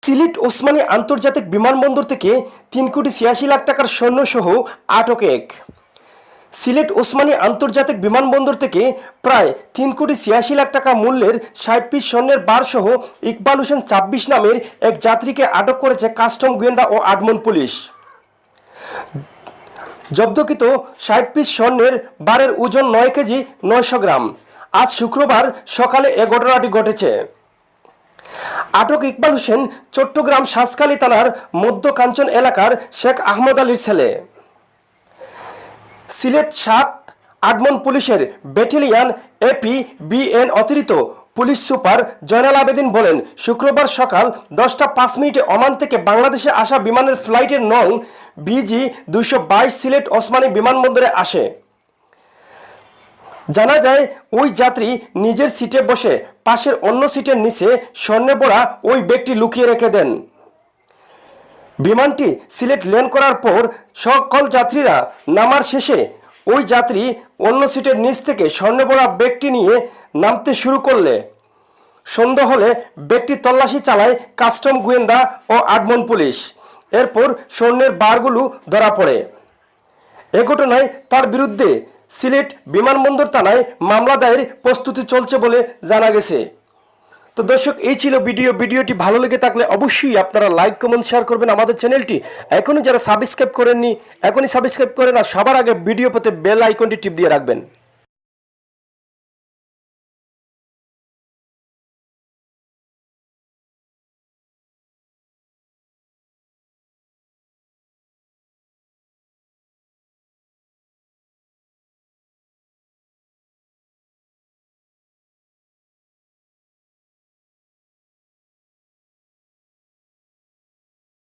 সিলেট ওসমানী আন্তর্জাতিক বিমানবন্দর থেকে 3,86,00,000 টাকার স্বর্ণসহ আটক এক। সিলেট ওসমানী আন্তর্জাতিক বিমানবন্দর থেকে প্রায় 3,86,00,000 টাকা মূল্যের 60 পিস স্বর্ণের বারসহ ইকবাল হোসেন 26 নামের এক যাত্রীকে আটক করেছে কাস্টম গোয়েন্দা ও আডমন পুলিশ। জব্দকৃত 60 পিস স্বর্ণের বারের ওজন 9 কেজি 900 গ্রাম। আজ শুক্রবার সকালে এ ঘটনাটি ঘটেছে। আটক ইকবাল হোসেন চট্টগ্রাম সাঁঝখালী থানার মধ্য কাঞ্চন এলাকার শেখ আহমদ আলীর ছেলে। সিলেট 7 আডমন পুলিশের ব্যাটালিয়ন APBN অতিরিক্ত পুলিশ সুপার জয়নাল আবেদিন বলেন, শুক্রবার সকাল 10টা 5 মিনিটে ওমান থেকে বাংলাদেশে আসা বিমানের ফ্লাইটের নং BG 222 সিলেট ওসমানী বিমানবন্দরে আসে। জানা যায় ওই যাত্রী নিজের সিটে বসে পাশের অন্য সিটের নিচে স্বর্ণে ভরা ওই ব্যাগটি লুকিয়ে রেখে দেন। বিমানটি সিলেট ল্যান্ড করার পর সকল যাত্রীরা নামার শেষে ওই যাত্রী অন্য সিটের নিচ থেকে স্বর্ণে ভরা ব্যাগটি নিয়ে নামতে শুরু করলে সন্দেহ হলে ব্যাগটি তল্লাশি চালায় কাস্টম গোয়েন্দা ও আডমন পুলিশ। এরপর স্বর্ণের বারগুলো ধরা পড়ে। এ ঘটনায় তার বিরুদ্ধে সিলেট বিমানবন্দর থানায় মামলা দায়ের প্রস্তুতি চলছে বলে জানা গেছে। তো দর্শক, এই ছিল ভিডিওটি ভালো লেগে থাকলে অবশ্যই আপনারা লাইক কমেন্ট শেয়ার করবেন। আমাদের চ্যানেলটি এখনই যারা সাবস্ক্রাইব করেননি এখনই সাবস্ক্রাইব করেন, আর সবার আগে ভিডিও পেতে বেল আইকনটি টিপ দিয়ে রাখবেন।